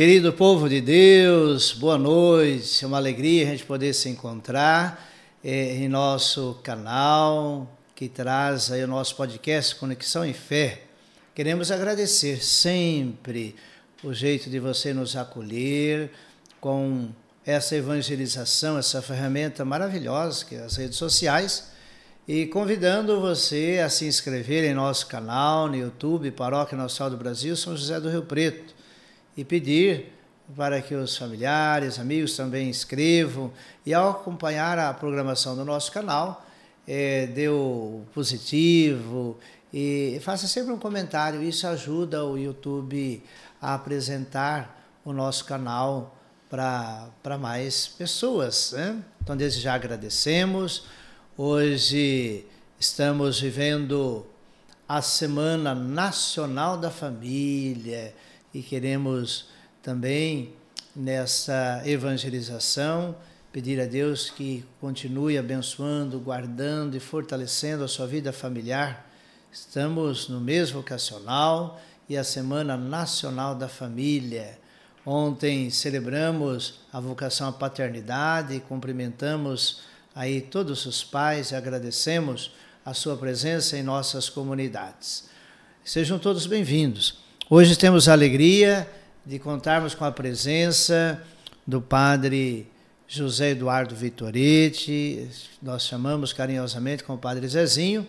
Querido povo de Deus, boa noite, é uma alegria a gente poder se encontrar em nosso canal que traz aí o nosso podcast Conexão em Fé. Queremos agradecer sempre o jeito de você nos acolher com essa evangelização, essa ferramenta maravilhosa que é as redes sociais, e convidando você a se inscrever em nosso canal no YouTube, Paróquia Nossa Senhora do Brasil, São José do Rio Preto, e pedir para que os familiares, amigos também inscrevam e ao acompanhar a programação do nosso canal, dê o positivo e faça sempre um comentário. Isso ajuda o YouTube a apresentar o nosso canal para mais pessoas, né? Então, desde já agradecemos. Hoje estamos vivendo a Semana Nacional da Família e queremos também, nessa evangelização, pedir a Deus que continue abençoando, guardando e fortalecendo a sua vida familiar. Estamos no mês vocacional e a Semana Nacional da Família. Ontem celebramos a vocação à paternidade e cumprimentamos aí todos os pais e agradecemos a sua presença em nossas comunidades. Sejam todos bem-vindos. Hoje temos a alegria de contarmos com a presença do Padre José Eduardo Vittoretti, nós chamamos carinhosamente como Padre Zezinho,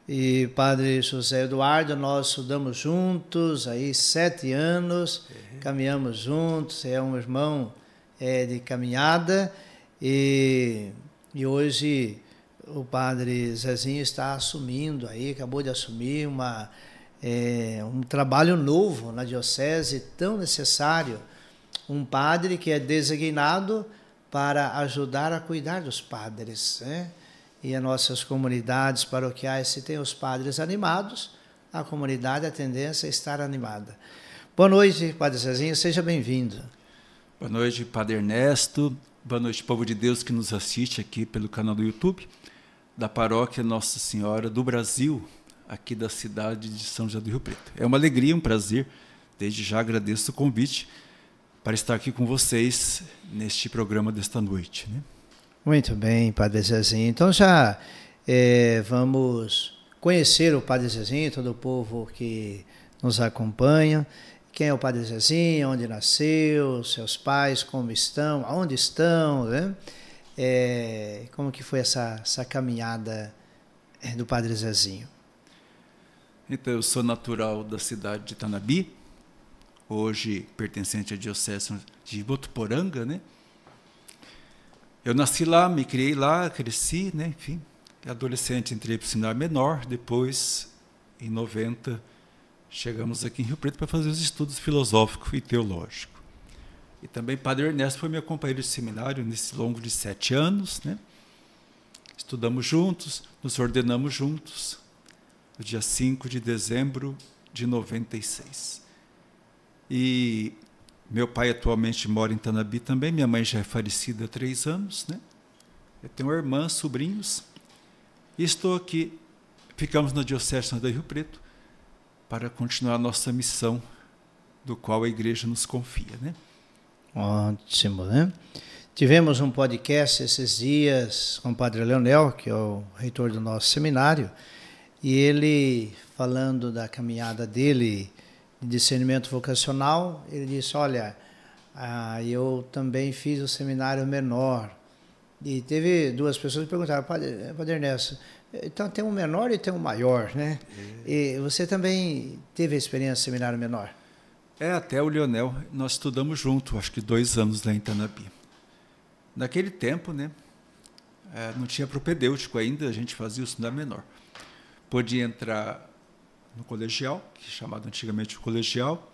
e Padre José Eduardo, nós estudamos juntos aí 7 anos, caminhamos juntos, é um irmão de caminhada, e hoje o Padre Zezinho está assumindo aí, acabou de assumir um trabalho novo na diocese, tão necessário, um padre que é designado para ajudar a cuidar dos padres, né? E as nossas comunidades paroquiais, se tem os padres animados, a comunidade, a tendência é estar animada. Boa noite, Padre Zezinho, seja bem-vindo. Boa noite, Padre Ernesto, boa noite, povo de Deus que nos assiste aqui pelo canal do YouTube, da Paróquia Nossa Senhora do Brasil, aqui da cidade de São José do Rio Preto. É uma alegria, um prazer, desde já agradeço o convite para estar aqui com vocês neste programa desta noite, né? Muito bem, Padre Zezinho. Então já vamos conhecer o Padre Zezinho, todo o povo que nos acompanha. Quem é o Padre Zezinho, onde nasceu, seus pais, como estão, aonde estão, né? Como que foi essa caminhada do Padre Zezinho? Então, eu sou natural da cidade de Tanabi, hoje pertencente à diocese de Votuporanga, né? Eu nasci lá, me criei lá, cresci, né? Enfim, adolescente entrei para o seminário menor, depois, em 90, chegamos aqui em Rio Preto para fazer os estudos filosóficos e teológicos. E também Padre Ernesto foi meu companheiro de seminário nesse longo de 7 anos, né? Estudamos juntos, nos ordenamos juntos, no dia 5 de dezembro de 96. E meu pai atualmente mora em Tanabi também, minha mãe já é falecida há 3 anos, né? Eu tenho uma irmã, sobrinhos, e estou aqui, ficamos na Diocese de Rio Preto, para continuar a nossa missão, do qual a Igreja nos confia, né? Ótimo, né? Tivemos um podcast esses dias com o Padre Leonel, que é o reitor do nosso seminário, e ele, falando da caminhada dele, de discernimento vocacional, ele disse, olha, eu também fiz o seminário menor. E teve 2 pessoas que perguntaram, Padre Ernesto, então tem um menor e tem um maior, né? E você também teve a experiência de seminário menor? Até o Leonel, nós estudamos junto, acho que 2 anos lá em Tanabi. Naquele tempo, né, não tinha propedêutico ainda, a gente fazia o seminário menor. Podia entrar no colegial, que é chamado antigamente o colegial,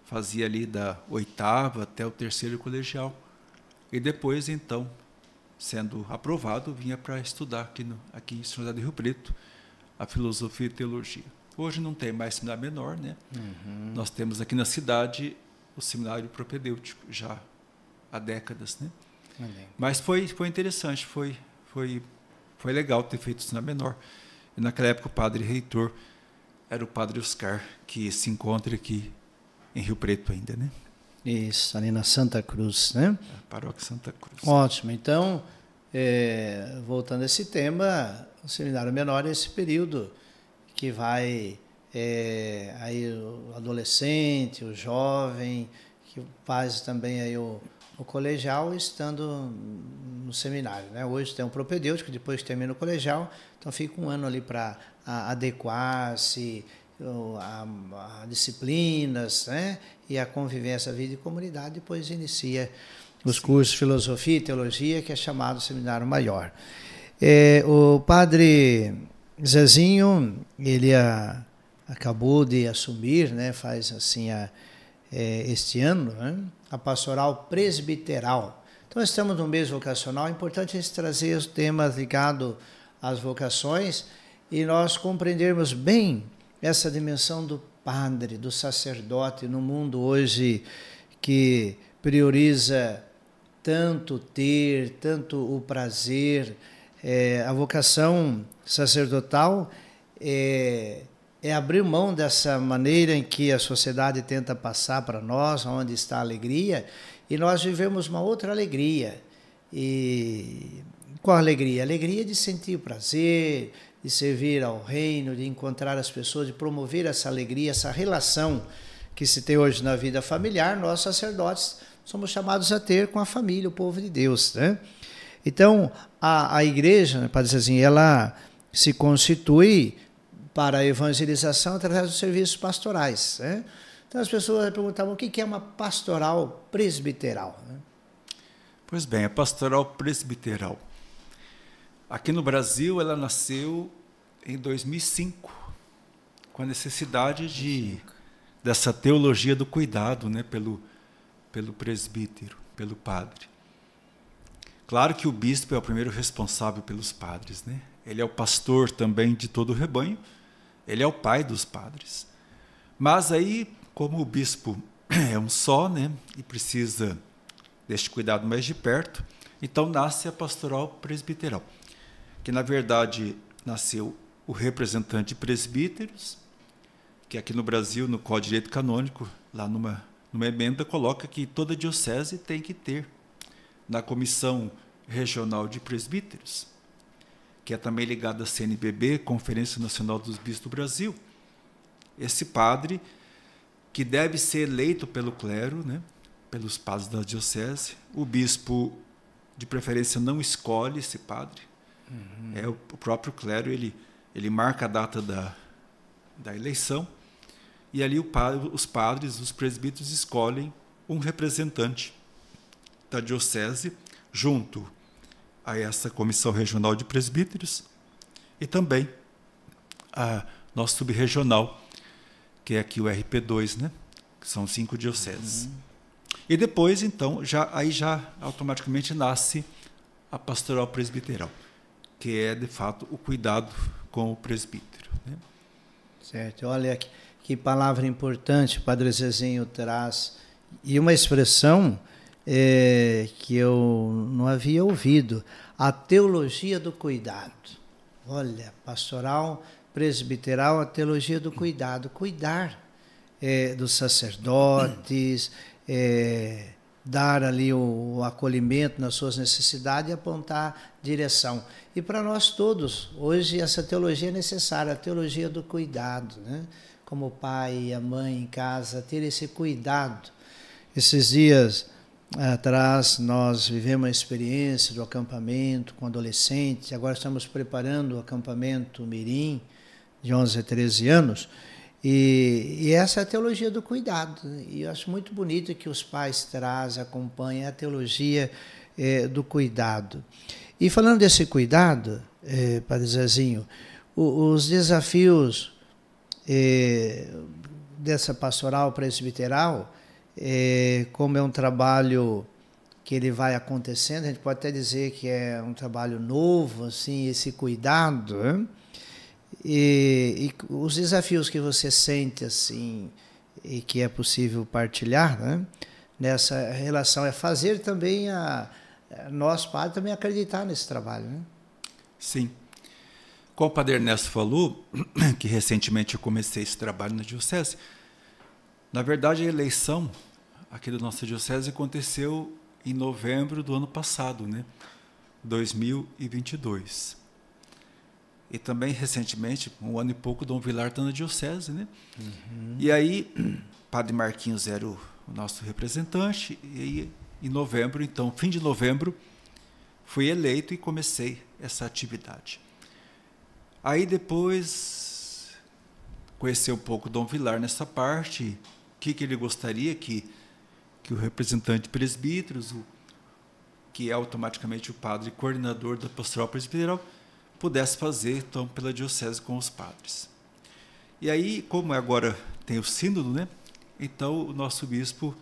fazia ali da 8ª até o 3º colegial, e depois, então, sendo aprovado, vinha para estudar aqui em São José do Rio Preto, a filosofia e teologia. Hoje não tem mais seminário menor, né? Uhum. Nós temos aqui na cidade o seminário propedêutico, já há décadas, né? Uhum. Mas foi interessante, foi legal ter feito o seminário menor. E naquela época o padre reitor era o Padre Oscar, que se encontra aqui em Rio Preto ainda, né? Isso, ali na Santa Cruz, né? Paróquia Santa Cruz. Ótimo. Então, voltando a esse tema, o seminário menor é esse período que vai aí o adolescente, o jovem, que faz também aí o colegial estando no seminário, né? Hoje tem um propedêutico, depois que termina o colegial, então fica um ano ali para adequar-se a disciplinas, né? E a convivência, a vida de comunidade, depois inicia os cursos de filosofia e teologia, que é chamado seminário maior. O padre Zezinho, ele acabou de assumir, né? Faz assim este ano, né? A pastoral presbiteral. Então, estamos no mês vocacional, é importante trazer os temas ligados às vocações e nós compreendermos bem essa dimensão do padre, do sacerdote, no mundo hoje que prioriza tanto ter, tanto o prazer. A vocação sacerdotal é abrir mão dessa maneira em que a sociedade tenta passar para nós, onde está a alegria, e nós vivemos uma outra alegria. E qual alegria? A alegria de sentir o prazer, de servir ao reino, de encontrar as pessoas, de promover essa alegria, essa relação que se tem hoje na vida familiar. Nós, sacerdotes, somos chamados a ter com a família, o povo de Deus, né? Então, a igreja, para dizer assim, ela se constitui para a evangelização através dos serviços pastorais, né? Então as pessoas perguntavam o que é uma pastoral presbiteral, né? Pois bem, a pastoral presbiteral. Aqui no Brasil ela nasceu em 2005, com a necessidade dessa teologia do cuidado, né, pelo presbítero, pelo padre. Claro que o bispo é o primeiro responsável pelos padres, né? Ele é o pastor também de todo o rebanho, ele é o pai dos padres. Mas aí, como o bispo é um só, né, e precisa deste cuidado mais de perto, então nasce a pastoral presbiteral, que na verdade nasceu o representante de presbíteros, que aqui no Brasil, no Código de Direito Canônico, lá numa emenda, coloca que toda diocese tem que ter na Comissão Regional de Presbíteros, que é também ligada à CNBB, Conferência Nacional dos Bispos do Brasil, esse padre que deve ser eleito pelo clero, né, pelos padres da diocese. O bispo, de preferência, não escolhe esse padre. É o próprio clero, ele marca a data da eleição, e ali os padres, os presbíteros, escolhem um representante da diocese junto a essa Comissão Regional de Presbíteros e também a nosso subregional, que é aqui o RP2, né? Que são 5 dioceses. E depois, então, já automaticamente nasce a pastoral presbiteral, que é, de fato, o cuidado com o presbítero, né? Certo. Olha que palavra importante o Padre Zezinho traz. E uma expressão que eu não havia ouvido, a teologia do cuidado. Olha, pastoral presbiteral, a teologia do cuidado. Cuidar dos sacerdotes, dar ali o acolhimento nas suas necessidades e apontar direção. E para nós todos, hoje essa teologia é necessária, a teologia do cuidado, né? Como o pai e a mãe em casa, ter esse cuidado. Esses dias atrás nós vivemos a experiência do acampamento com adolescentes, agora estamos preparando o acampamento Mirim, de 11 a 13 anos, e essa é a teologia do cuidado. E eu acho muito bonito que os pais trazem, acompanham a teologia do cuidado. E falando desse cuidado, Padre Zezinho, os desafios dessa pastoral presbiteral, como é um trabalho que ele vai acontecendo, a gente pode até dizer que é um trabalho novo, assim, esse cuidado, né? E os desafios que você sente assim e que é possível partilhar, né, nessa relação, é fazer também nós padres também acreditar nesse trabalho, né? Sim. Como o Padre Ernesto falou, que recentemente eu comecei esse trabalho na diocese, na verdade a eleição aqui da nossa diocese aconteceu em novembro do ano passado, né? 2022. E também, recentemente, um ano e pouco, Dom Vilar está na diocese, né? E aí, Padre Marquinhos era o nosso representante, e aí, em novembro, então, fim de novembro, fui eleito e comecei essa atividade. Aí depois, conheci um pouco Dom Vilar nessa parte, o que ele gostaria que o representante de presbíteros, que é automaticamente o padre coordenador da pastoral presbiteral, pudesse fazer, então, pela diocese com os padres. E aí, como agora tem o sínodo, né? Então, o nosso bispo,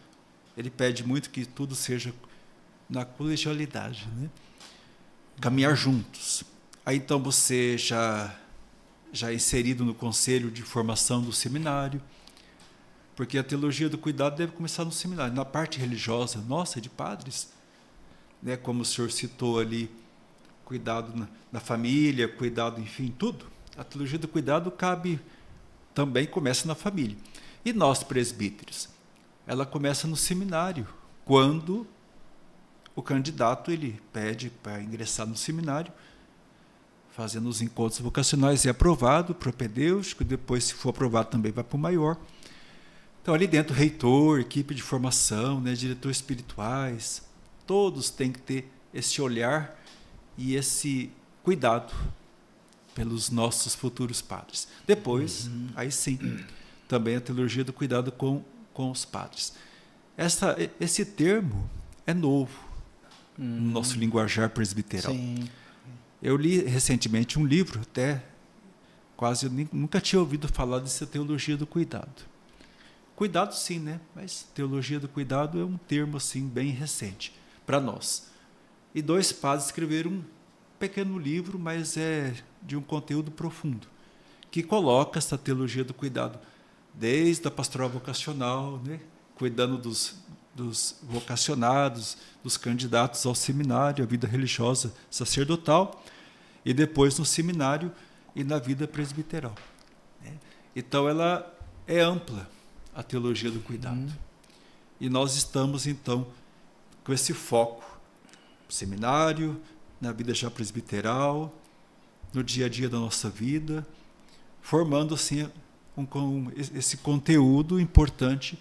ele pede muito que tudo seja na colegialidade, né? Caminhar juntos. Aí, então, você já é inserido no conselho de formação do seminário, porque a teologia do cuidado deve começar no seminário. Na parte religiosa, nossa, de padres, né? Como o senhor citou ali, cuidado na família, cuidado, enfim, tudo. A teologia do cuidado também começa na família. E nós, presbíteros, ela começa no seminário, quando o candidato ele pede para ingressar no seminário, fazendo os encontros vocacionais, é aprovado, propedêutico, depois, se for aprovado, também vai para o maior. Então, ali dentro, reitor, equipe de formação, né, diretores espirituais, todos têm que ter esse olhar e esse cuidado pelos nossos futuros padres. Depois, aí sim, também a teologia do cuidado com os padres. Esse termo é novo no nosso linguajar presbiteral. Sim. Eu li recentemente um livro, até quase eu nunca tinha ouvido falar dessa teologia do cuidado. Cuidado sim, né? Mas teologia do cuidado é um termo assim bem recente para nós. E 2 padres escreveram um pequeno livro, mas é de um conteúdo profundo, que coloca essa teologia do cuidado desde a pastoral vocacional, né? Cuidando dos vocacionados, dos candidatos ao seminário, à vida religiosa sacerdotal, e depois no seminário e na vida presbiteral, né? Então, ela é ampla, a teologia do cuidado. E nós estamos, então, com esse foco no seminário, na vida já presbiteral, no dia a dia da nossa vida, formando assim esse conteúdo importante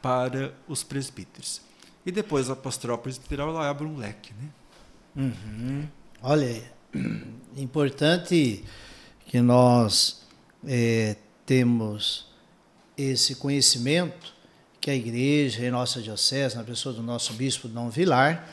para os presbíteros. E depois a pastoral presbiteral ela abre um leque, né? Olha, importante que nós temos esse conhecimento que a igreja e nossa diocese, na pessoa do nosso bispo Dom Vilar,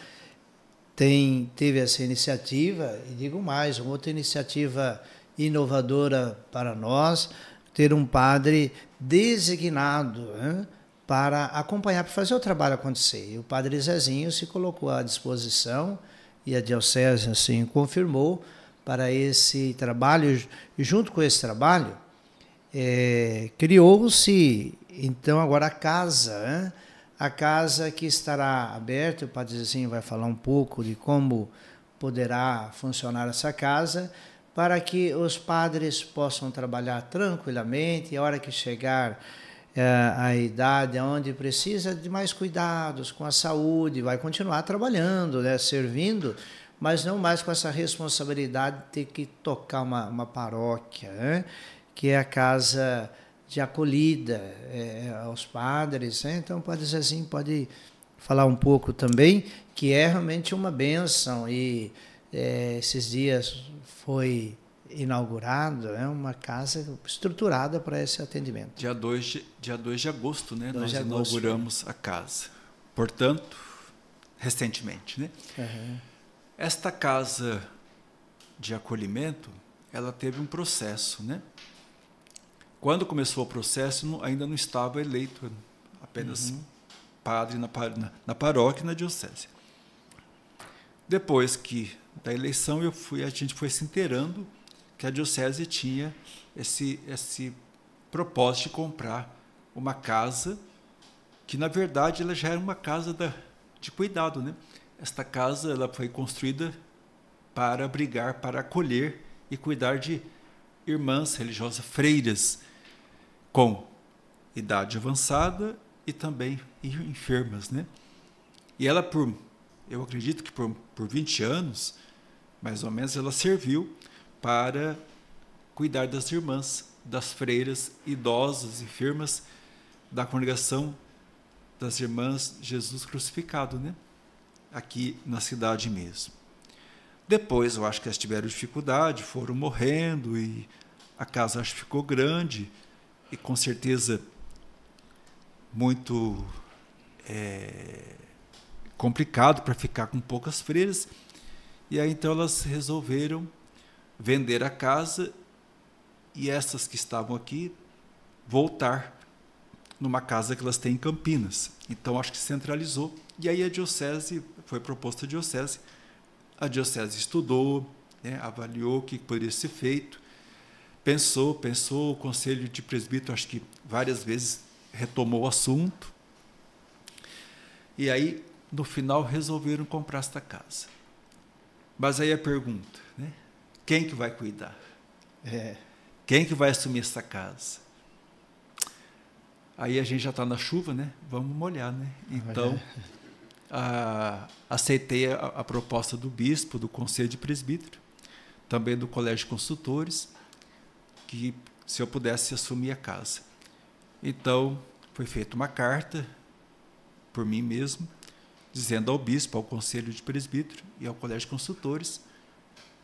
teve essa iniciativa, e digo mais, uma outra iniciativa inovadora para nós, ter um padre designado, né, para acompanhar, para fazer o trabalho acontecer. E o padre Zezinho se colocou à disposição, e a diocese assim confirmou, para esse trabalho. E junto com esse trabalho, criou-se, então, agora a casa, né? A casa que estará aberta, o padre Zezinho vai falar um pouco de como poderá funcionar essa casa, para que os padres possam trabalhar tranquilamente, e a hora que chegar a idade onde precisa de mais cuidados com a saúde, vai continuar trabalhando, né, servindo, mas não mais com essa responsabilidade de ter que tocar uma paróquia, né, que é a casa de acolhida aos padres, né? Então o padre Zezinho pode falar um pouco também, que é realmente uma bênção, e esses dias foi inaugurado, uma casa estruturada para esse atendimento. Dia 2 de agosto, né? Nós agosto, inauguramos a casa. Portanto, recentemente, né? Esta casa de acolhimento, ela teve um processo, né? Quando começou o processo, ainda não estava eleito, apenas padre na paróquia e na diocese. Depois da eleição, a gente foi se inteirando que a diocese tinha esse propósito de comprar uma casa, que na verdade ela já era uma casa de cuidado, né? Esta casa ela foi construída para abrigar, para acolher e cuidar de irmãs religiosas, freiras, com idade avançada e também enfermas, né? E ela, eu acredito que por 20 anos, mais ou menos, ela serviu para cuidar das irmãs, das freiras idosas, enfermas, da congregação das Irmãs Jesus Crucificado, né? Aqui na cidade mesmo. Depois, eu acho que elas tiveram dificuldade, foram morrendo, e a casa acho que ficou grande, e com certeza muito complicado para ficar com poucas freiras. E aí então elas resolveram vender a casa, e essas que estavam aqui voltar numa casa que elas têm em Campinas. Então acho que centralizou, e aí a diocese, foi proposta a diocese estudou, né, avaliou o que poderia ser feito, pensou, o Conselho de Presbítero acho que várias vezes retomou o assunto, e aí no final resolveram comprar esta casa. Mas aí a pergunta, né? Quem que vai cuidar? Quem que vai assumir essa casa? Aí a gente já está na chuva, né? Vamos molhar, né? Então, aceitei a proposta do bispo, do Conselho de Presbítero, também do Colégio de Consultores, que se eu pudesse assumir a casa. Então, foi feita uma carta por mim mesmo, dizendo ao bispo, ao Conselho de Presbítero e ao Colégio de Consultores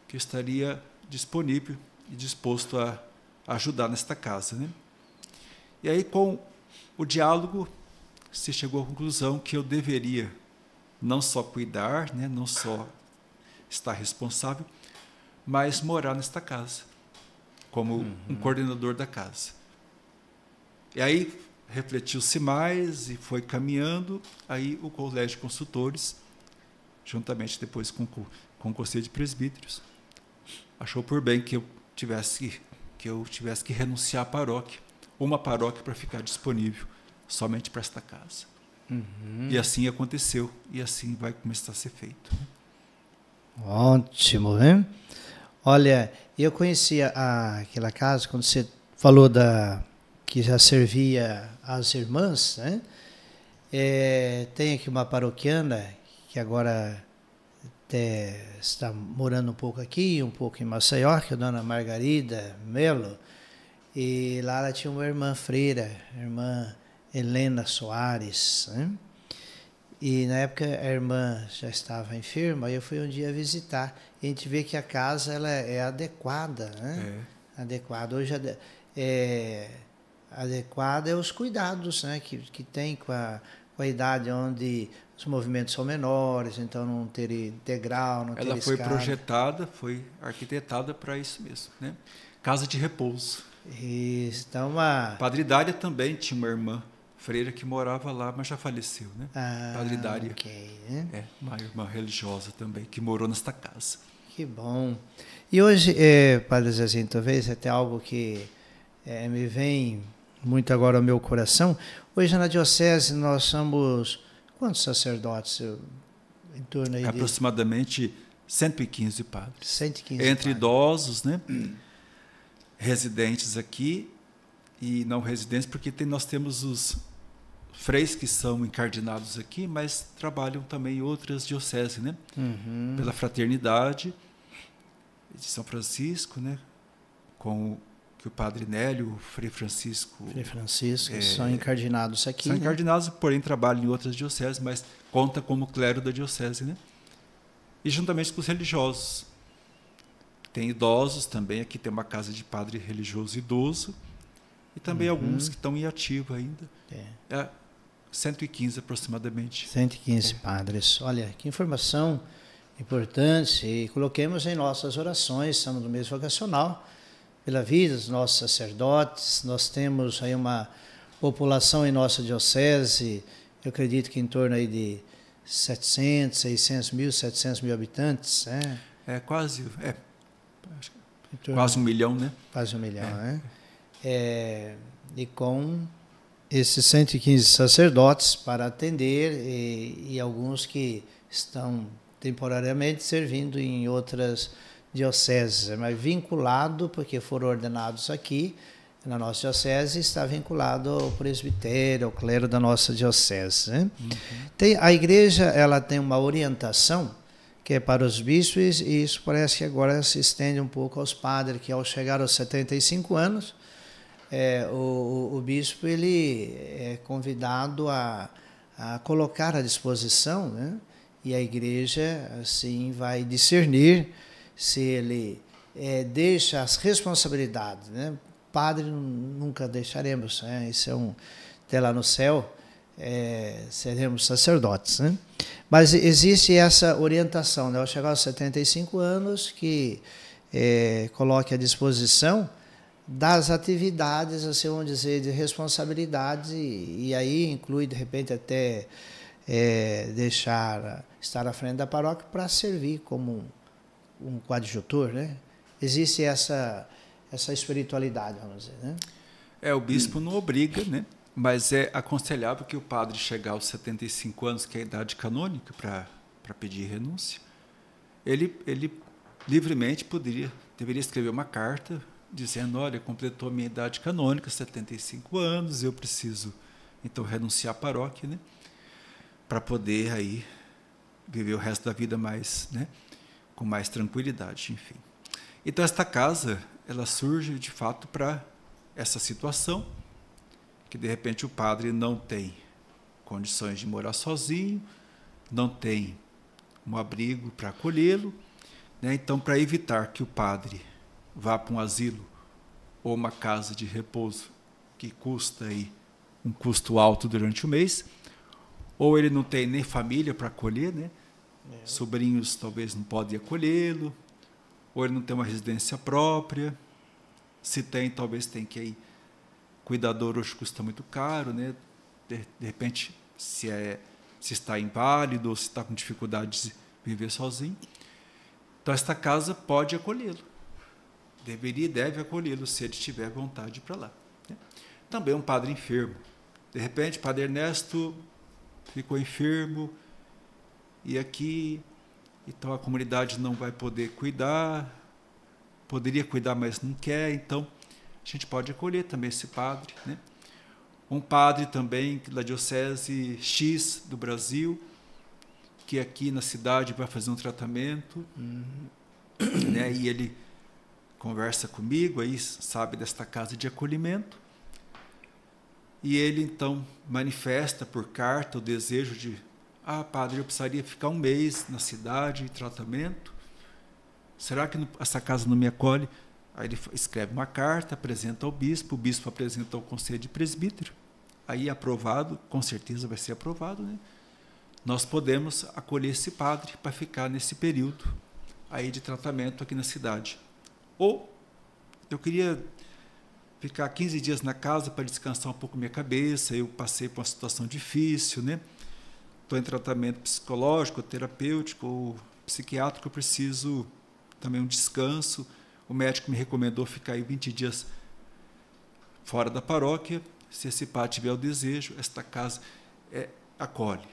que estaria disponível e disposto a ajudar nesta casa, né? E aí, com o diálogo, se chegou à conclusão que eu deveria não só cuidar, né, não só estar responsável, mas morar nesta casa, como um coordenador da casa. E aí refletiu-se mais e foi caminhando. Aí o Colégio de Consultores, juntamente depois com o Conselho de Presbíteros, achou por bem que eu tivesse que renunciar à paróquia, uma paróquia para ficar disponível somente para esta casa. E assim aconteceu, e assim vai começar a ser feito. Ótimo, né? Olha, eu conhecia aquela casa, quando você falou que já servia às irmãs, né? Tem aqui uma paroquiana que agora está morando um pouco aqui, um pouco em Maceió, que é a dona Margarida Melo, e lá ela tinha uma irmã freira, a irmã Helena Soares, né? E na época a irmã já estava enferma, aí eu fui um dia visitar, e a gente vê que a casa ela é adequada, né? Adequada. Hoje adequada é os cuidados, né, que tem com a idade onde os movimentos são menores, então não ter degrau, não ter escada. Ela foi projetada, foi arquitetada para isso mesmo, né? Casa de repouso. Isso, então Padre Dária também tinha uma irmã freira que morava lá, mas já faleceu, né? Padre Dária. Okay. Uma irmã religiosa também, que morou nesta casa. Que bom. E hoje, Padre Zezinho, talvez até algo que me vem muito agora ao meu coração. Hoje na diocese nós somos quantos sacerdotes? Em torno aí aproximadamente 115 padres. 115 entre padres. Idosos, né? Residentes aqui e não residentes, porque nós temos os freis que são encardinados aqui, mas trabalham também em outras dioceses, né? Pela Fraternidade de São Francisco, né? Com que o Padre Nélio, o Frei Francisco... são encardinados aqui, são encardinados, porém trabalham em outras dioceses, mas conta como clero da diocese, né? E juntamente com os religiosos. Tem idosos também, aqui tem uma casa de padre religioso idoso, e também alguns que estão em ativo ainda. 115 aproximadamente. 115 padres. Olha, que informação importante. E coloquemos em nossas orações, estamos no mês vocacional, pela vida dos nossos sacerdotes. Nós temos aí uma população em nossa diocese, eu acredito que em torno aí de 700, 600 mil, 700 mil habitantes. Quase 1 milhão, né? Quase 1 milhão, né? E com esses 115 sacerdotes para atender e alguns que estão temporariamente servindo em outras dioceses, mas vinculado, porque foram ordenados aqui, na nossa diocese está vinculado ao presbitério, ao clero da nossa diocese, né? A igreja, ela tem uma orientação que é para os bispos, e isso parece que agora se estende um pouco aos padres, que ao chegar aos 75 anos, o bispo ele é convidado a colocar à disposição, né? E a igreja assim vai discernir se ele deixa as responsabilidades, né? Padre nunca deixaremos, né? Isso até lá no céu seremos sacerdotes, né? Mas existe essa orientação, né? Ao chegar aos 75 anos, que coloque à disposição das atividades, assim, vamos dizer, de responsabilidades, e aí inclui, de repente, até estar à frente da paróquia para servir como um coadjutor, né? Existe essa espiritualidade, vamos dizer, né? O bispo não obriga, né? Mas é aconselhável que o padre chegar aos 75 anos, que é a idade canônica para pedir renúncia, ele livremente deveria escrever uma carta dizendo: olha, completou a minha idade canônica, 75 anos, eu preciso então renunciar à paróquia, né? Para poder aí viver o resto da vida mais, né? Com mais tranquilidade, enfim. Então esta casa, ela surge de fato para essa situação, que de repente o padre não tem condições de morar sozinho, não tem um abrigo para acolhê-lo, né? Então, para evitar que o padre vá para um asilo ou uma casa de repouso que custa aí um custo alto durante o mês, ou ele não tem nem família para acolher, né? Sobrinhos talvez não podem acolhê-lo, ou ele não tem uma residência própria. Se tem, talvez tem que ir. Cuidador hoje custa muito caro, né? De repente, se está inválido ou se está com dificuldade de viver sozinho. Então, esta casa pode acolhê-lo. Deveria e deve acolhê-lo, se ele tiver vontade de ir para lá, né? Também um padre enfermo. De repente, o padre Ernesto ficou enfermo e aqui, então a comunidade não vai poder cuidar, poderia cuidar, mas não quer, então a gente pode acolher também esse padre, né? Um padre também da diocese X do Brasil, que aqui na cidade vai fazer um tratamento, né? E ele conversa comigo, aí sabe desta casa de acolhimento, e ele então manifesta por carta o desejo de: padre, eu precisaria ficar um mês na cidade em tratamento, será que essa casa não me acolhe? Aí ele escreve uma carta, apresenta ao bispo, o bispo apresenta ao conselho de presbítero, aí aprovado, com certeza vai ser aprovado, né? Nós podemos acolher esse padre para ficar nesse período aí de tratamento aqui na cidade. Ou eu queria ficar 15 dias na casa para descansar um pouco minha cabeça, eu passei por uma situação difícil, né? Estou em tratamento psicológico, terapêutico ou psiquiátrico, eu preciso também um descanso. O médico me recomendou ficar aí 20 dias fora da paróquia. Se esse padre tiver o desejo, esta casa acolhe.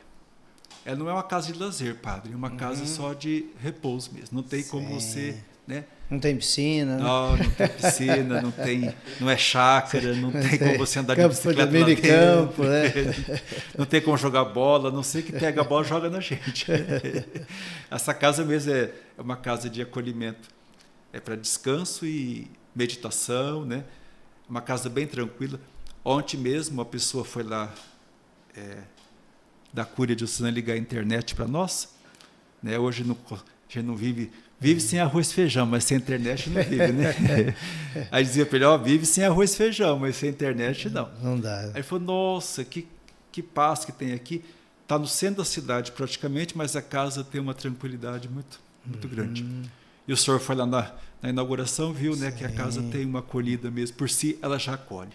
Ela não é uma casa de lazer, padre, é uma casa só de repouso mesmo. Não tem como você, né? Não tem piscina. Não tem piscina, não é chácara, não tem como você andar de bicicleta lá dentro. Campo, né? Não tem como jogar bola, a não sei que pega a bola e joga na gente. Essa casa mesmo é uma casa de acolhimento. É para descanso e meditação, né? Uma casa bem tranquila. Ontem mesmo uma pessoa foi lá da Cúria Diocesana ligar a internet para nós, né? Hoje a gente não vive sem arroz e feijão, mas sem internet não vive, né? Aí dizia para ele: vive sem arroz e feijão, mas sem internet não. Não dá. Aí ele falou: nossa, que paz que tem aqui. Está no centro da cidade praticamente, mas a casa tem uma tranquilidade muito, muito grande. E o senhor foi lá na inauguração, viu, né, que a casa tem uma acolhida mesmo, por si ela já acolhe.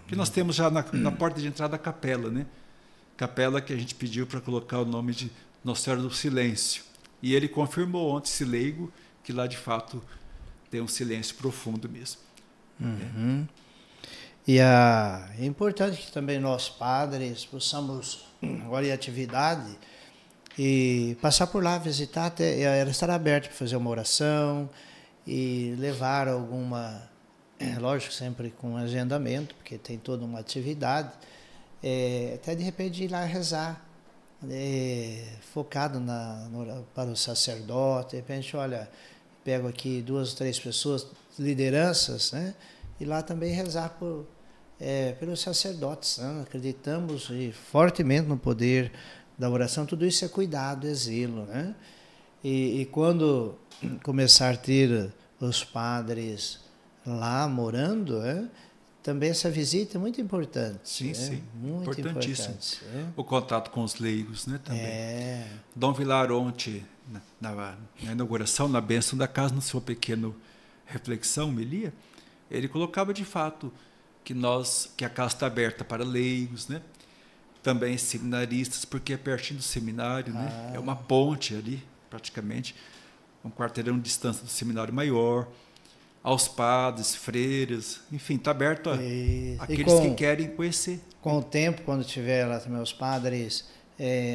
Porque nós temos já na porta de entrada a capela, né? Capela que a gente pediu para colocar o nome de Nossa Senhora do Silêncio. E ele confirmou ontem, esse leigo, que lá de fato tem um silêncio profundo mesmo. E é importante que também nós padres possamos, agora em atividade, e passar por lá, visitar, ela estar aberta para fazer uma oração e levar alguma lógico, sempre com agendamento, porque tem toda uma atividade, até de repente ir lá rezar, focado para o sacerdote, de repente, olha, pego aqui 2 ou 3 pessoas, lideranças, né? E lá também rezar pelos sacerdotes, né? Acreditamos fortemente no poder da oração, tudo isso é cuidado, é zelo, né? E quando começar a ter os padres lá morando, também essa visita é muito importante. Sim, sim. Muito Importantíssimo. importante. O contato com os leigos, né, também. Dom Vilar, ontem, na inauguração, na bênção da casa, na sua pequena reflexão, homilia, ele colocava de fato que a casa está aberta para leigos, né? Também seminaristas, porque é pertinho do seminário, né? É uma ponte ali, praticamente, um quarteirão de distância do seminário maior, aos padres, freiras, enfim, está aberto àqueles que querem conhecer. Com o tempo, quando tiver lá também os padres,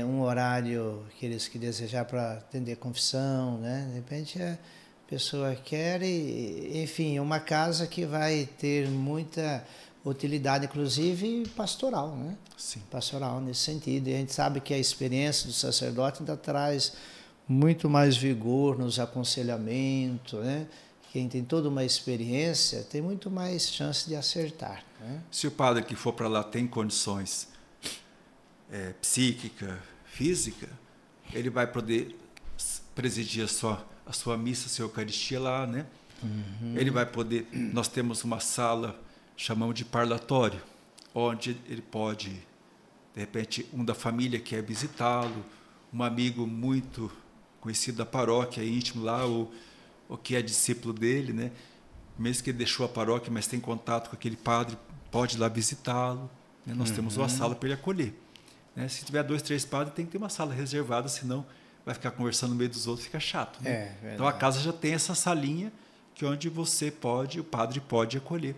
um horário que desejar para atender confissão, né? De repente a pessoa quer, enfim, uma casa que vai ter muita utilidade, inclusive pastoral, né? Sim. Pastoral nesse sentido. E a gente sabe que a experiência do sacerdote ainda traz muito mais vigor nos aconselhamentos, né? Quem tem toda uma experiência tem muito mais chance de acertar, né? Se o padre que for para lá tem condições psíquica, física, ele vai poder presidir a sua missa, a sua Eucaristia lá, né? Uhum. Ele vai poder... Nós temos uma sala, chamamos de parlatório, onde ele pode, de repente, um da família quer visitá-lo, um amigo muito conhecido da paróquia, íntimo lá, ou que é discípulo dele, né? Mesmo que ele deixou a paróquia, mas tem contato com aquele padre, pode ir lá visitá-lo, né? Nós temos uma sala para ele acolher, né? Se tiver 2, 3 padres, tem que ter uma sala reservada, senão vai ficar conversando no meio dos outros, fica chato, né? Então a casa já tem essa salinha que onde o padre pode acolher,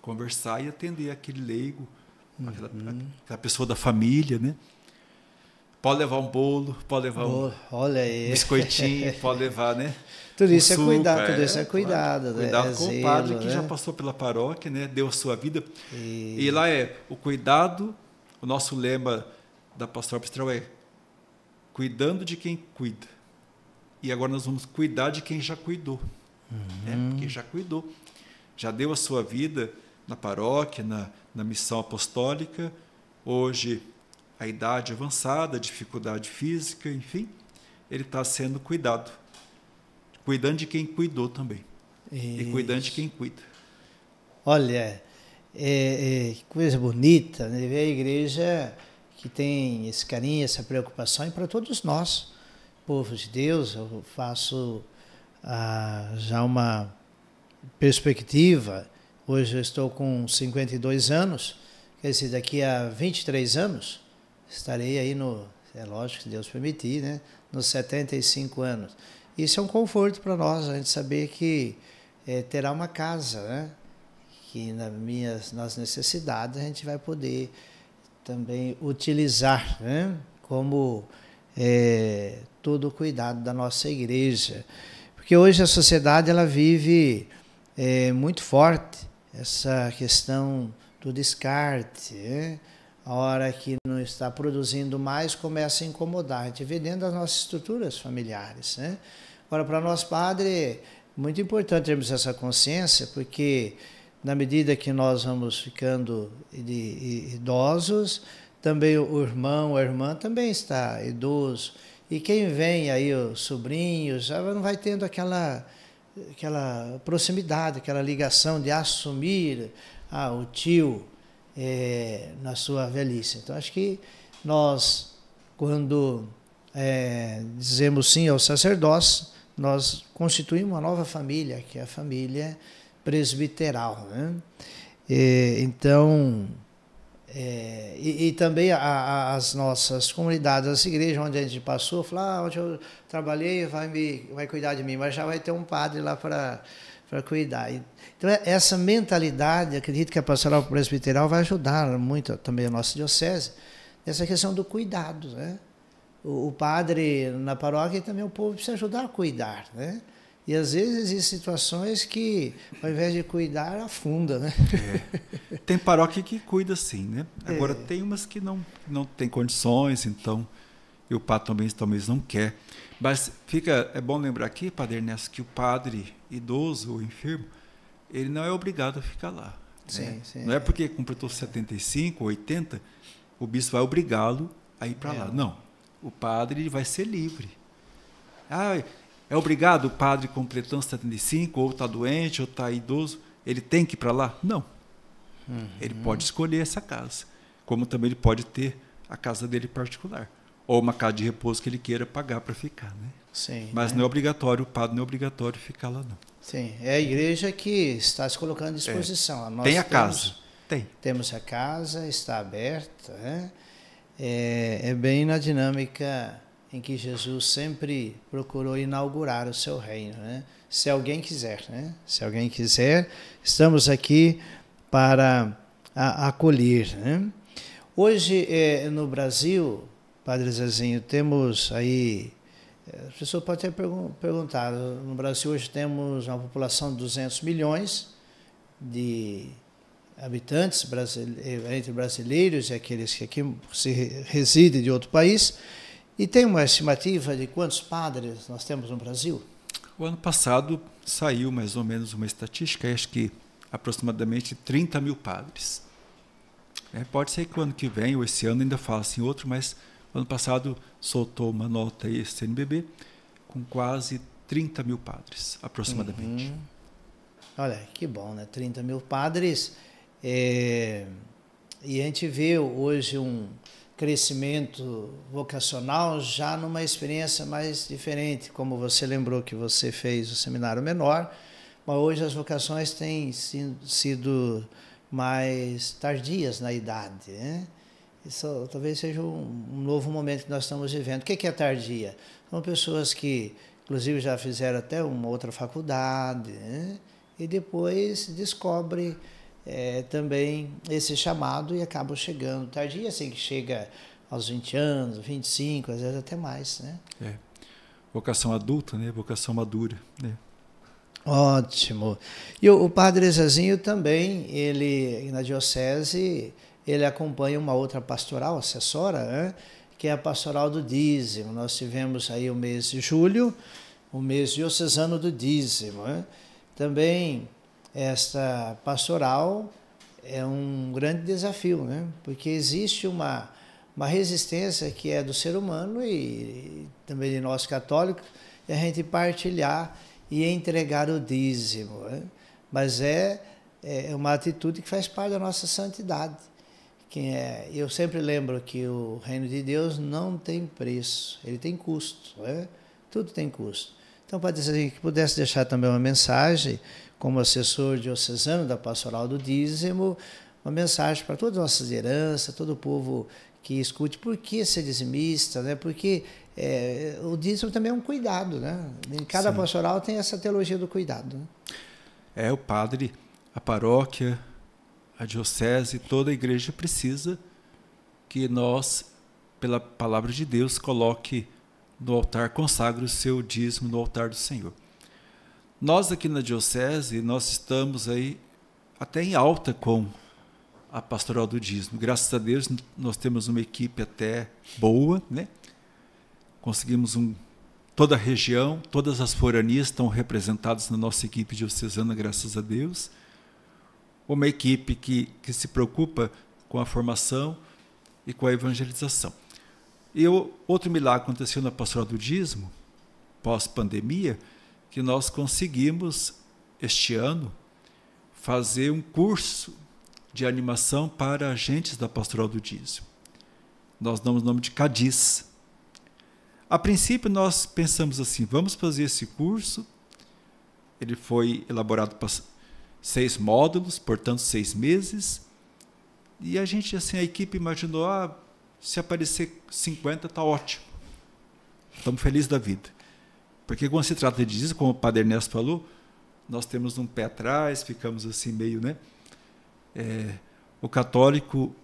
conversar e atender aquele leigo, aquela pessoa da família, né? Pode levar um bolo, pode levar olha aí, um biscoitinho, pode levar, né? Tudo isso é cuidado, tudo isso é cuidado. Cuidado com o padre que já passou pela paróquia, né? Deu a sua vida. E lá o cuidado, o nosso lema da Pastoral Pastoral é cuidando de quem cuida. E agora nós vamos cuidar de quem já cuidou. Né? Porque já cuidou. Já deu a sua vida na paróquia, na missão apostólica. Hoje, a idade avançada, a dificuldade física, enfim, ele está sendo cuidado. Cuidando de quem cuidou também. Isso. E cuidando de quem cuida. Olha, que coisa bonita, né? Ver a igreja que tem esse carinho, essa preocupação, e para todos nós, povo de Deus, eu faço já uma perspectiva. Hoje eu estou com 52 anos, quer dizer, daqui a 23 anos, estarei aí é lógico, se Deus permitir, né? Nos 75 anos. Isso é um conforto para nós, a gente saber que terá uma casa, né? Que nas necessidades a gente vai poder também utilizar, né? Como todo o cuidado da nossa igreja. Porque hoje a sociedade ela vive muito forte essa questão do descarte, né? A hora que não está produzindo mais, começa a incomodar. A gente vê dentro das nossas estruturas familiares, né? Agora, para nós, padre, é muito importante termos essa consciência, porque na medida que nós vamos ficando idosos, também o irmão, a irmã também está idoso. E quem vem aí, os sobrinhos, já não vai tendo aquela proximidade, aquela ligação de assumir o tio, na sua velhice. Então, acho que nós, quando dizemos sim ao sacerdócio, nós constituímos uma nova família, que é a família presbiteral, né? Então, e também as nossas comunidades, as igrejas onde a gente passou, falaram, onde eu trabalhei vai cuidar de mim, mas já vai ter um padre lá para cuidar. Então, essa mentalidade, acredito que a pastoral presbiteral vai ajudar muito também a nossa diocese, nessa questão do cuidado, né? O padre na paróquia e também o povo precisa ajudar a cuidar, né? E às vezes existem situações que, ao invés de cuidar, afunda, né? Tem paróquia que cuida sim, né? Agora tem umas que não tem condições, então, e o padre também talvez não quer. Mas é bom lembrar aqui, Padre Ernesto, que o padre idoso ou enfermo, ele não é obrigado a ficar lá. Sim, né? sim, não é porque completou 75, 80, o bispo vai obrigá-lo a ir para lá. Não, o padre vai ser livre. É obrigado o padre completando 75, ou está doente, ou está idoso, ele tem que ir para lá? Não. Ele pode escolher essa casa, como também ele pode ter a casa dele particular, ou uma casa de repouso que ele queira pagar para ficar. Né? Sim, mas não é obrigatório, o padre não é obrigatório ficar lá, não. Sim, é a igreja que está se colocando à disposição. Nós tem a casa. Temos a casa, está aberta. Né? É bem na dinâmica em que Jesus sempre procurou inaugurar o seu reino. Né? Se alguém quiser, né? Se alguém quiser, estamos aqui para acolher. Né? Hoje, no Brasil, Padre Zezinho, temos aí... A pessoa pode ter perguntado, no Brasil hoje temos uma população de 200 milhões de habitantes, entre brasileiros e aqueles que aqui residem de outro país, e tem uma estimativa de quantos padres nós temos no Brasil? O ano passado saiu mais ou menos uma estatística, acho que aproximadamente 30 mil padres. Pode ser que o ano que vem, ou esse ano ainda faça em outro, mas o ano passado soltou uma nota aí, CNBB, com quase 30 mil padres, aproximadamente. Olha, que bom, né? 30 mil padres. E a gente vê hoje um crescimento vocacional já numa experiência mais diferente, como você lembrou que você fez o seminário menor, mas hoje as vocações têm sido mais tardias na idade, né? Isso talvez seja um novo momento que nós estamos vivendo. O que é tardia? São pessoas que, inclusive, já fizeram até uma outra faculdade, né? E depois descobre também esse chamado e acabam chegando. Tardia, assim, que chega aos 20 anos, 25, às vezes até mais, né? Vocação adulta, né? Vocação madura, né? Ótimo. E o Padre Zezinho também, ele na diocese, ele acompanha uma outra pastoral, assessora, né? Que é a pastoral do dízimo. Nós tivemos aí o mês de julho, o mês diocesano do dízimo, né? Também esta pastoral é um grande desafio, né? Porque existe uma resistência que é do ser humano e também de nós católicos, e a gente partilhar e entregar o dízimo, né? Mas é uma atitude que faz parte da nossa santidade. Eu sempre lembro que o reino de Deus não tem preço, ele tem custo, né? Tudo tem custo. Então, pode dizer que pudesse deixar também uma mensagem, como assessor diocesano da Pastoral do Dízimo, uma mensagem para todas as nossas heranças, todo o povo que escute, por que ser dizimista, né? Porque o dízimo também é um cuidado, né? Em cada pastoral tem essa teologia do cuidado. Né? O padre, a paróquia, a diocese, toda a igreja precisa que nós, pela palavra de Deus, coloque no altar, consagre o seu dízimo no altar do Senhor. Nós aqui na diocese, nós estamos aí até em alta com a pastoral do dízimo. Graças a Deus, nós temos uma equipe até boa, né? Conseguimos toda a região, todas as foranias estão representadas na nossa equipe diocesana, graças a Deus. Uma equipe que se preocupa com a formação e com a evangelização. E outro milagre aconteceu na pastoral do dízimo, pós-pandemia, que nós conseguimos, este ano, fazer um curso de animação para agentes da pastoral do dízimo. Nós damos o nome de Cadiz. A princípio, nós pensamos assim, vamos fazer esse curso. Ele foi elaborado para 6 módulos, portanto 6 meses. E a gente, assim, a equipe imaginou, se aparecer 50, está ótimo. Estamos felizes da vida. Porque quando se trata de dízimo, como o Padre Ernesto falou, nós temos um pé atrás, ficamos assim meio, né? O católico,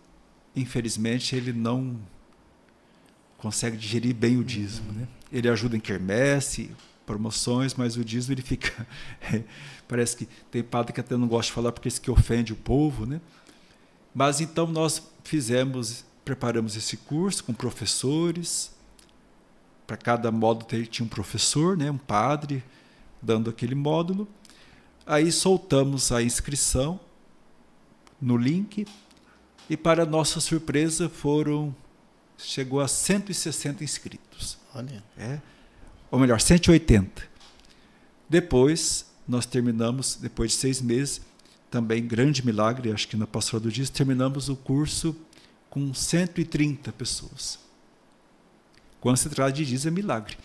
infelizmente, ele não consegue digerir bem o dízimo, né? Ele ajuda em quermesse, promoções, mas o dízimo ele fica... parece que tem padre que até não gosta de falar porque isso que ofende o povo, né? Mas então nós preparamos esse curso com professores. Para cada módulo tinha um professor, né, um padre, dando aquele módulo. Aí soltamos a inscrição no link e, para nossa surpresa, chegou a 160 inscritos. Olha. Ou melhor, 180. Depois, nós terminamos, depois de 6 meses, também grande milagre, acho que na Pastoral do Dízimo, terminamos o curso com 130 pessoas. Quando se trata de dízimo, é milagre.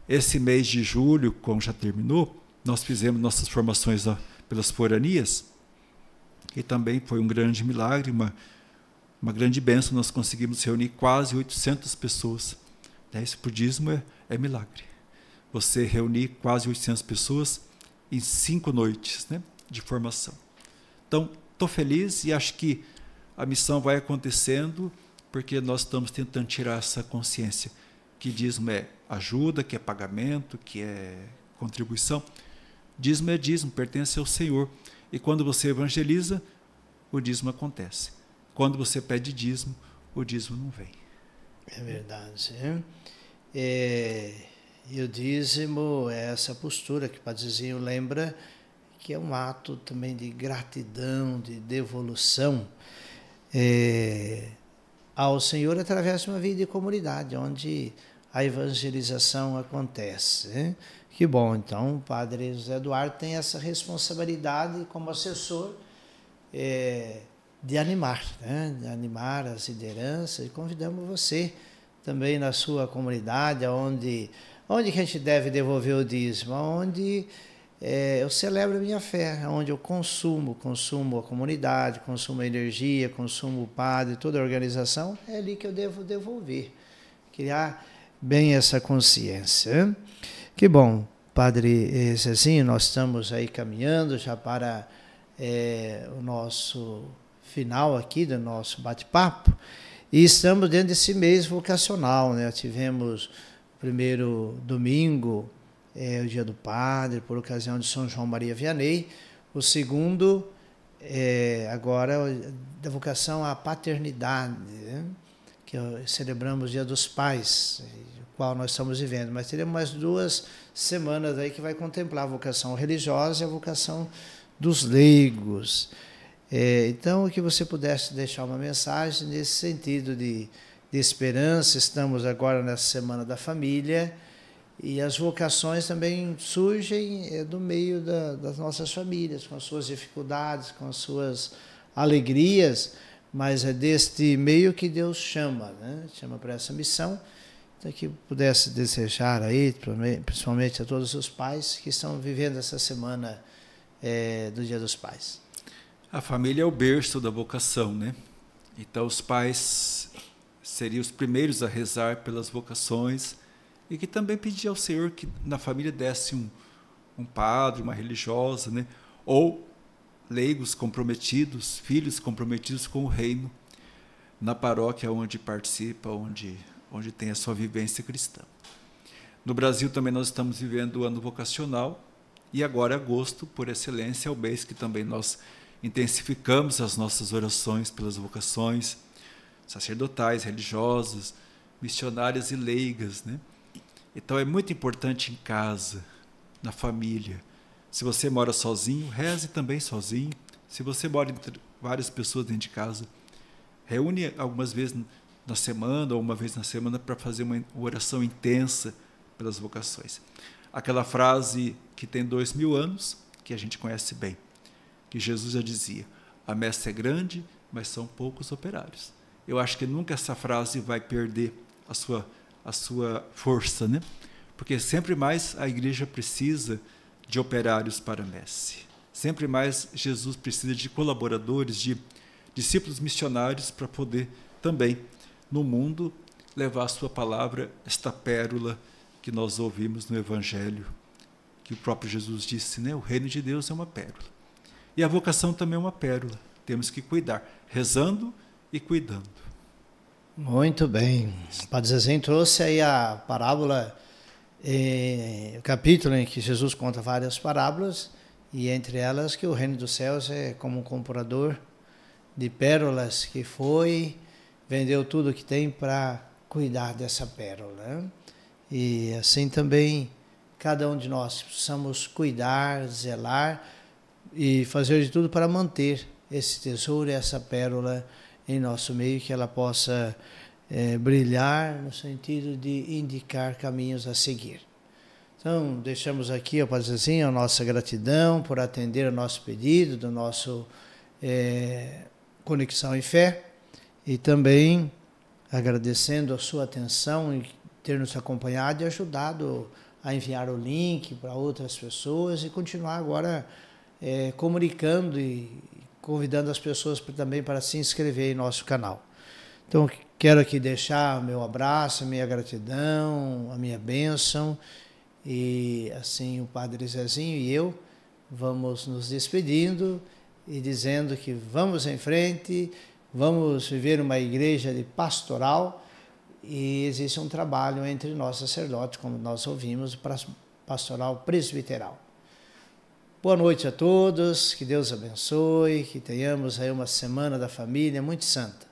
Esse mês de julho, como já terminou, nós fizemos nossas formações pelas foranias, e também foi um grande milagre, uma grande bênção. Nós conseguimos reunir quase 800 pessoas. Isso por dízimo é milagre. Você reunir quase 800 pessoas em 5 noites, né, de formação. Então, estou feliz e acho que a missão vai acontecendo, porque nós estamos tentando tirar essa consciência que dízimo é ajuda, que é pagamento, que é contribuição. Dízimo é dízimo, pertence ao Senhor. E quando você evangeliza, o dízimo acontece. Quando você pede dízimo, o dízimo não vem. É verdade. E o dízimo é essa postura que o Padrezinho lembra, que é um ato também de gratidão, de devolução ao Senhor através de uma vida de comunidade, onde a evangelização acontece. Que bom, então o Padre José Eduardo tem essa responsabilidade como assessor de animar, de animar as lideranças, e convidamos você também na sua comunidade, onde que a gente deve devolver o dízimo, onde eu celebro a minha fé, onde eu consumo a comunidade, consumo a energia, consumo o padre, toda a organização, é ali que eu devo devolver, criar bem essa consciência. Que bom, Padre Zezinho, nós estamos aí caminhando já para o nosso final aqui do nosso bate-papo, e estamos dentro desse mês vocacional, né? Tivemos o primeiro domingo, o Dia do Padre, por ocasião de São João Maria Vianney. O segundo, agora, da vocação à paternidade, né? Que celebramos o Dia dos Pais, o qual nós estamos vivendo. Mas teremos mais 2 semanas aí que vai contemplar a vocação religiosa e a vocação dos leigos. Então, que você pudesse deixar uma mensagem nesse sentido de esperança. Estamos agora nessa Semana da Família, e as vocações também surgem do meio das nossas famílias, com as suas dificuldades, com as suas alegrias, mas é deste meio que Deus chama, né? Chama para essa missão. Então, que pudesse desejar aí, principalmente a todos os pais que estão vivendo essa semana do Dia dos Pais. A família é o berço da vocação, né? Então, os pais seriam os primeiros a rezar pelas vocações, e que também pedir ao Senhor que na família desse um padre, uma religiosa, né? Ou leigos comprometidos, filhos comprometidos com o reino, na paróquia onde participa, onde tem a sua vivência cristã. No Brasil também nós estamos vivendo o ano vocacional, e agora agosto, por excelência, é o mês que também nós intensificamos as nossas orações pelas vocações sacerdotais, religiosas, missionárias e leigas, né? Então é muito importante em casa, na família. Se você mora sozinho, reze também sozinho. Se você mora entre várias pessoas dentro de casa, reúne algumas vezes na semana ou uma vez na semana para fazer uma oração intensa pelas vocações. Aquela frase que tem 2000 anos, que a gente conhece bem, que Jesus já dizia: a messe é grande, mas são poucos operários. Eu acho que nunca essa frase vai perder a sua força, né? Porque sempre mais a igreja precisa de operários para a messe. Sempre mais Jesus precisa de colaboradores, de discípulos missionários, para poder também, no mundo, levar a sua palavra, esta pérola que nós ouvimos no Evangelho, que o próprio Jesus disse, né? O reino de Deus é uma pérola. E a vocação também é uma pérola. Temos que cuidar, rezando e cuidando. Muito bem. O Padre Zezinho trouxe aí a parábola o capítulo em que Jesus conta várias parábolas, e entre elas que o reino dos céus é como um comprador de pérolas que vendeu tudo que tem para cuidar dessa pérola, né? E assim também cada um de nós precisamos cuidar, zelar e fazer de tudo para manter esse tesouro, essa pérola em nosso meio, que ela possa brilhar no sentido de indicar caminhos a seguir. Então, deixamos aqui, Padre Zezinho, a nossa gratidão por atender ao nosso pedido, do nosso Conexão em Fé, e também agradecendo a sua atenção e ter nos acompanhado e ajudado a enviar o link para outras pessoas e continuar agora comunicando e convidando as pessoas também para se inscrever em nosso canal. Então, quero aqui deixar o meu abraço, a minha gratidão, a minha bênção. E assim o Padre Zezinho e eu vamos nos despedindo e dizendo que vamos em frente, vamos viver uma igreja de pastoral, e existe um trabalho entre nós sacerdotes, como nós ouvimos, pastoral presbiteral. Boa noite a todos, que Deus abençoe, que tenhamos aí uma semana da família muito santa.